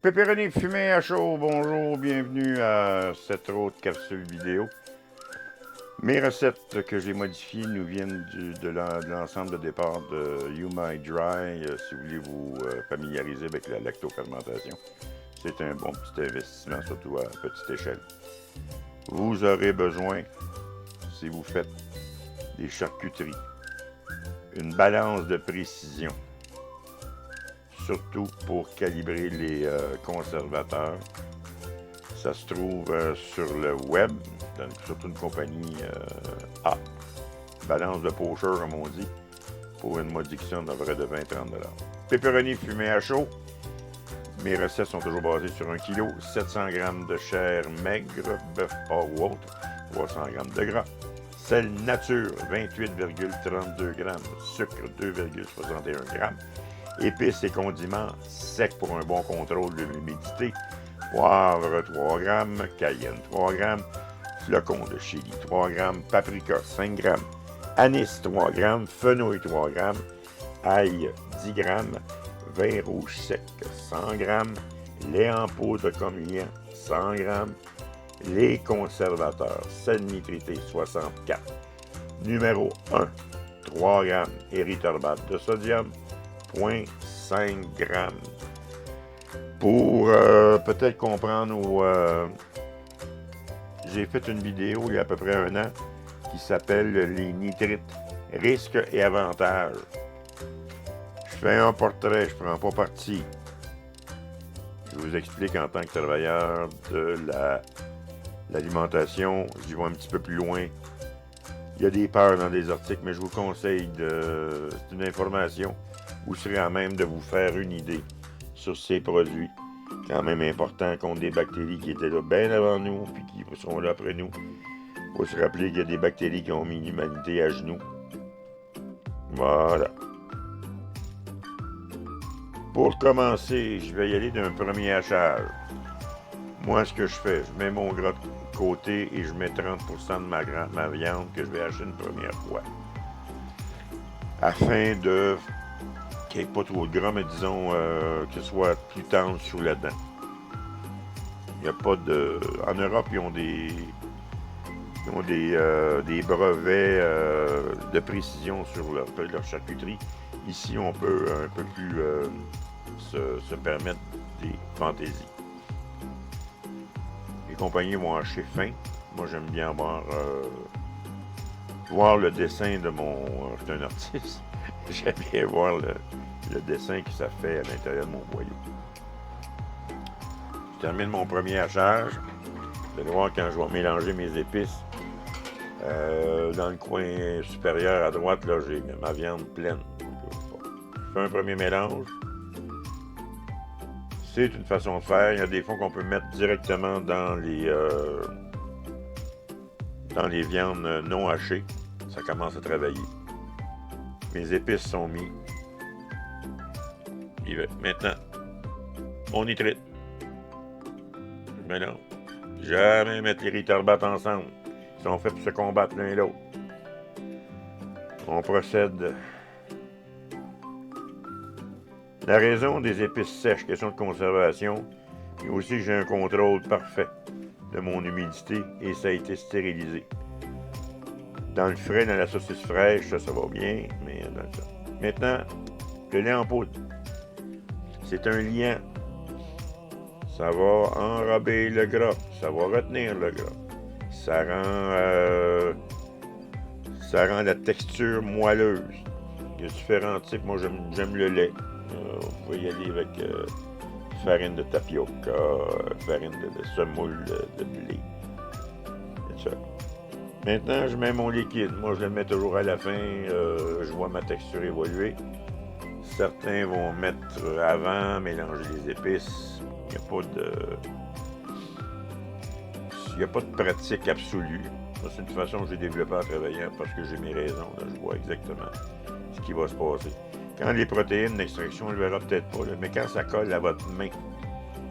Pépéroni fumé à chaud, bonjour, bienvenue à cette autre capsule vidéo. Mes recettes que j'ai modifiées nous viennent de l'ensemble de départ de You My Dry, si vous voulez vous familiariser avec la lactofermentation. C'est un bon petit investissement, surtout à petite échelle. Vous aurez besoin, si vous faites des charcuteries, une balance de précision, surtout pour calibrer les conservateurs. Ça se trouve sur le web, surtout une compagnie A. Balance de pocheur, comme on dit, pour une modification de vrai de 20-30$. Pépéroni fumé à chaud. Mes recettes sont toujours basées sur 1 kg, 700 g de chair maigre, bœuf hors ou autre, 300 g de gras. Sel nature, 28,32 g, sucre, 2,61 g. Épices et condiments secs pour un bon contrôle de l'humidité. Poivre 3 g, cayenne 3 g, flocons de chili 3 g, paprika 5 g, anis 3 g, fenouil 3 g, ail 10 g, vin rouge sec 100 g, lait en poudre communiant 100 g, les conservateurs, sel nitrité 64. Numéro 1, 3 g érythorbate de sodium, 0,5 g. Pour peut-être comprendre j'ai fait une vidéo il y a à peu près 1 an qui s'appelle les nitrites, risques et avantages. Je fais un portrait, je prends pas parti. Je vous explique en tant que travailleur de l'alimentation, j'y vais un petit peu plus loin. Il y a des peurs dans des articles, mais je vous conseille c'est une information. Vous serez à même de vous faire une idée sur ces produits, quand même importants, contre des bactéries qui étaient là bien avant nous, puis qui seront là après nous. Il faut se rappeler qu'il y a des bactéries qui ont mis l'humanité à genoux. Voilà. Pour commencer, je vais y aller d'un premier hachage. Moi, ce que je fais, je mets mon gras de côté et je mets 30% de ma viande que je vais hacher une première fois. Afin de qu'il n'y ait pas trop de gras, mais disons que ce soit plus tendre sous la dent. Il n'y a pas de... En Europe, ils ont des brevets de précision sur leur charcuterie. Ici, on peut un peu plus se permettre des fantaisies. Les compagnies vont hacher fin. Moi, j'aime bien voir le dessin de mon... je suis un artiste. J'aime bien voir le dessin que ça fait à l'intérieur de mon boyau. Je termine mon premier hachage. Vous allez voir quand je vais mélanger mes épices. Dans le coin supérieur à droite, là, j'ai ma viande pleine. Je fais un premier mélange. C'est une façon de faire. Il y a des fois qu'on peut mettre directement dans les viandes non hachées. Ça commence à travailler. Mes épices sont mises. Maintenant, mon nitrite. Je mélange. Jamais mettre les érythorbate ensemble. Ils sont faits pour se combattre l'un et l'autre. On procède. La raison des épices sèches, question de conservation, et aussi j'ai un contrôle parfait de mon humidité et ça a été stérilisé. Dans le frais, dans la saucisse fraîche, ça va bien, mais dans le temps. Maintenant, le lait en poudre. C'est un liant. Ça va enrober le gras. Ça va retenir le gras. Ça rend la texture moelleuse. Il y a différents types. Moi, j'aime le lait. Vous pouvez y aller avec farine de tapioca, farine de semoule de blé. C'est ça. Maintenant, je mets mon liquide. Moi, je le mets toujours à la fin. Je vois ma texture évoluer. Certains vont mettre avant, mélanger les épices. Il n'y a pas de pratique absolue. C'est une façon que j'ai développée en travaillant parce que j'ai mes raisons. Là, je vois exactement ce qui va se passer. Quand les protéines d'extraction, on ne le verra peut-être pas, là, mais quand ça colle à votre main,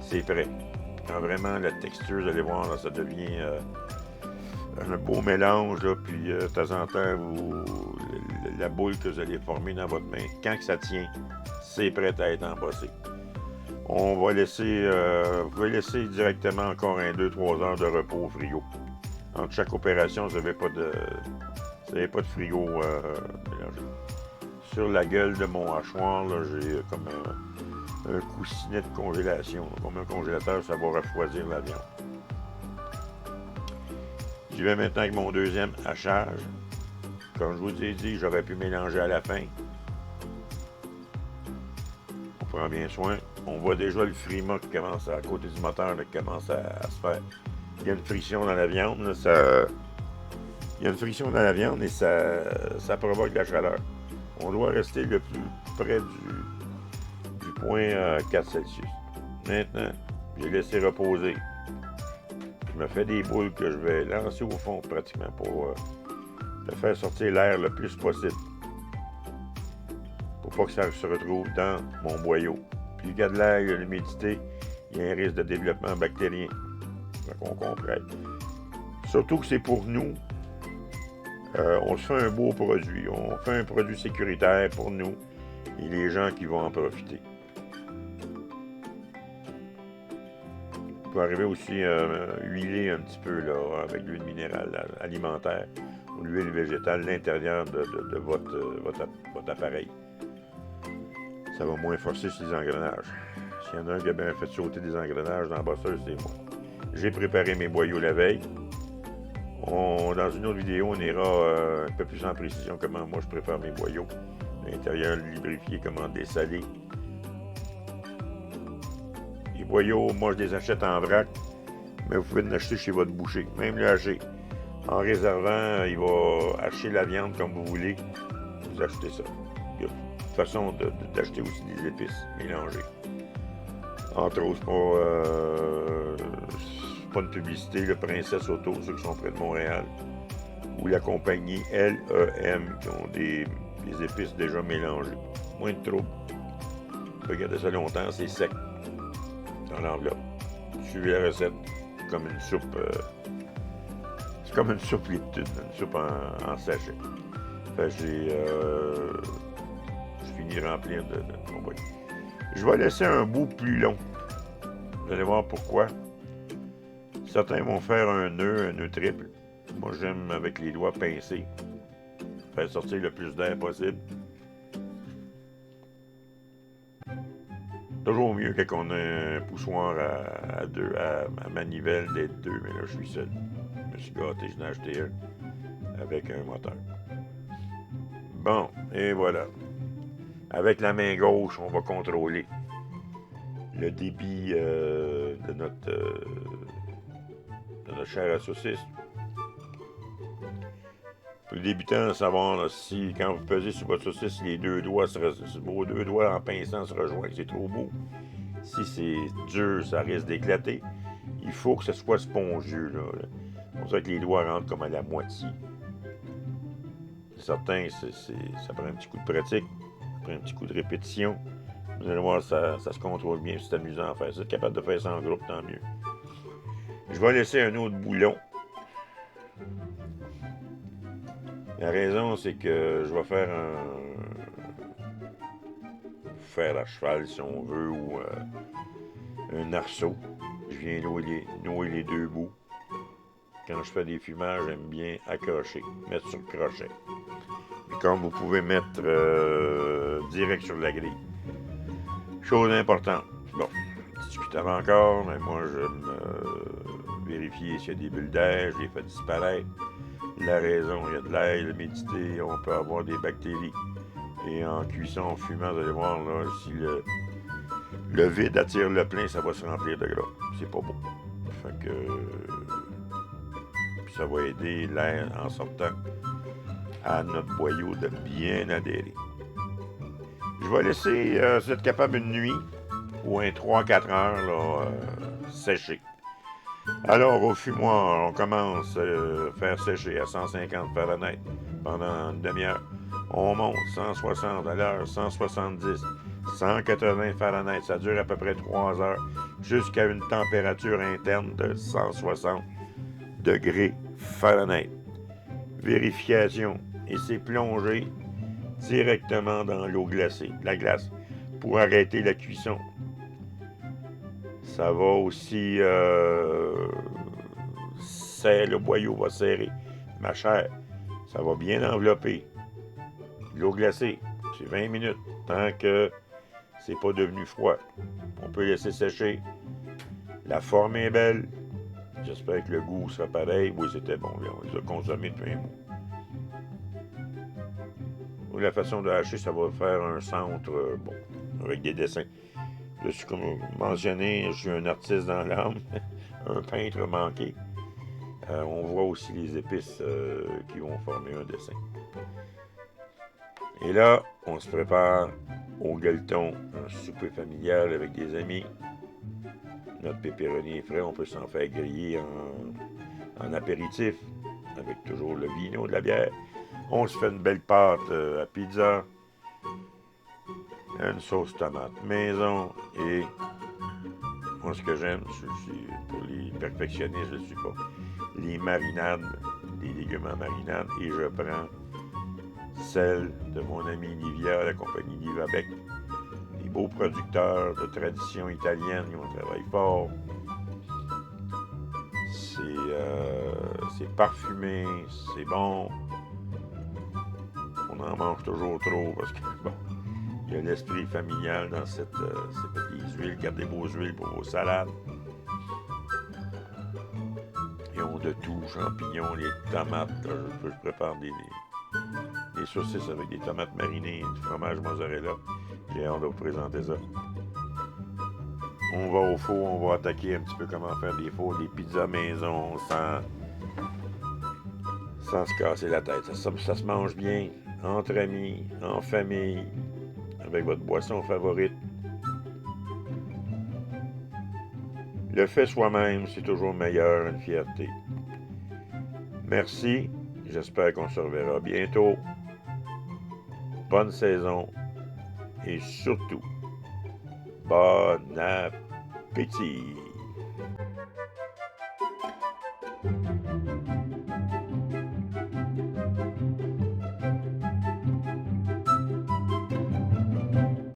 c'est prêt. Quand vraiment la texture, vous allez voir, là, ça devient un beau mélange, là, puis de temps en temps, la boule que vous allez former dans votre main, quand que ça tient, c'est prêt à être embossé. On va laisser, vous pouvez laisser directement encore 2-3 heures de repos au frigo. Entre chaque opération, vous n'avez pas de frigo mélangé. Sur la gueule de mon hachoir, j'ai comme un coussinet de congélation. Comme un congélateur, ça va refroidir la viande. J'y vais maintenant avec mon deuxième hachage. Comme je vous ai dit, j'aurais pu mélanger à la fin. On prend bien soin. On voit déjà le frima qui commence à côté du moteur, qui commence à se faire. Il y a une friction dans la viande. Là, il y a une friction dans la viande et ça provoque de la chaleur. On doit rester le plus près du point 4 Celsius. Maintenant, j'ai laissé reposer. Je me fais des boules que je vais lancer au fond pratiquement pour faire sortir l'air le plus possible. Pour pas que ça se retrouve dans mon boyau. Puis il y a de l'air, il y a l'humidité, il y a un risque de développement bactérien. Donc on comprend. Surtout que c'est pour nous. On se fait un beau produit. On fait un produit sécuritaire pour nous et les gens qui vont en profiter. On peut arriver aussi huiler un petit peu là, avec l'huile minérale alimentaire ou l'huile végétale à l'intérieur de votre appareil. Ça va moins forcer sur les engrenages. S'il y en a un qui a bien fait sauter des engrenages dans la bosseuse, c'est moi. J'ai préparé mes boyaux la veille. Dans une autre vidéo, on ira un peu plus en précision comment moi je prépare mes boyaux. L'intérieur lubrifié, comment dessaler. Les boyaux, moi je les achète en vrac, mais vous pouvez en acheter chez votre boucher. Même le hacher. En réservant, il va hacher la viande comme vous voulez. Vous achetez ça. Il y a une façon d'acheter aussi des épices mélangées. Entre autres, c'est pas une publicité, le Princesse Auto, ceux qui sont près de Montréal, ou la compagnie LEM, qui ont des épices déjà mélangées. Moins de trouble. Vous pouvez garder ça longtemps, c'est sec dans l'enveloppe. Suivez la recette, c'est comme une soupe. C'est comme une soupe Lipton, une soupe en sachet. Fait que je finis de remplir de mon boyau. Je vais laisser un bout plus long. Vous allez voir pourquoi. Certains vont faire un nœud triple. Moi, j'aime avec les doigts pincés. Faire sortir le plus d'air possible. Toujours mieux quand on a un poussoir à manivelle d'être deux, mais là, je suis seul. Je me suis gâté, je n'ai acheté un avec un moteur. Bon, et voilà. Avec la main gauche, on va contrôler le débit de notre chair à saucisse. Pour le débutant, savoir là, si quand vous pesez sur votre saucisse, les deux doigts vos deux doigts en pinçant se rejoignent, c'est trop beau. Si c'est dur, ça risque d'éclater. Il faut que ce soit spongieux. C'est pour ça que les doigts rentrent comme à la moitié. Certains, ça prend un petit coup de pratique, ça prend un petit coup de répétition. Vous allez voir, ça se contrôle bien, c'est amusant à faire. Si vous êtes capable de faire ça en groupe, tant mieux. Je vais laisser un autre boulon. La raison, c'est que je vais faire fer à cheval, si on veut, ou un arceau. Je viens nouer les deux bouts. Quand je fais des fumages, j'aime bien accrocher, mettre sur crochet. Et comme vous pouvez mettre direct sur la grille. Chose importante. Bon, discutable encore, mais moi, j'aime vérifier s'il y a des bulles d'air, je les fais disparaître. La raison, il y a de l'air, l'humidité, on peut avoir des bactéries. Et en cuisson, en fumant, vous allez voir, là, si le vide attire le plein, ça va se remplir de gras. C'est pas beau. Fait que... Puis ça va aider l'air en sortant à notre boyau de bien adhérer. Je vais laisser, si vous êtes capable, une nuit ou un 3-4 heures là, sécher. Alors, au fumoir, on commence à faire sécher à 150 Fahrenheit pendant une demi-heure. On monte 160 à l'heure, 170, 180 Fahrenheit. Ça dure à peu près 3 heures jusqu'à une température interne de 160 degrés Fahrenheit. Vérification. Et c'est plongé directement dans l'eau glacée, la glace, pour arrêter la cuisson. Ça va aussi... le boyau va serrer. Ma chair, ça va bien envelopper. L'eau glacée, c'est 20 minutes. Tant que c'est pas devenu froid. On peut laisser sécher. La forme est belle. J'espère que le goût sera pareil. Oui, c'était bon. On les a consommés depuis un mois. Ou la façon de hacher, ça va faire un centre, bon, avec des dessins. Je suis comme mentionné, je suis un artiste dans l'âme, un peintre manqué. On voit aussi les épices qui vont former un dessin. Et là, on se prépare au gueuleton, un souper familial avec des amis. Notre pépéronie est frais, on peut s'en faire griller en apéritif, avec toujours le vino, de la bière. On se fait une belle pâte à pizza, une sauce tomate maison et moi ce que j'aime, pour les perfectionnistes, je ne suis pas, les marinades, des légumes en marinade et je prends celle de mon ami Livia, la compagnie Livabec, des beaux producteurs de tradition italienne, ils ont travaillé fort. C'est parfumé, c'est bon. On en mange toujours trop parce que, bon, il y a l'esprit familial dans ces petites huiles. Gardez vos huiles pour vos salades. Ils ont de tout, champignons, les tomates. Je prépare des saucisses avec des tomates marinées, du fromage mozzarella. J'ai hâte de vous présenter ça. On va au four, on va attaquer un petit peu comment faire des fours, des pizzas maison sans se casser la tête. Ça se mange bien, entre amis, en famille, avec votre boisson favorite. Le fait soi-même, c'est toujours meilleur, une fierté. Merci, j'espère qu'on se reverra bientôt. Bonne saison et surtout, bon appétit!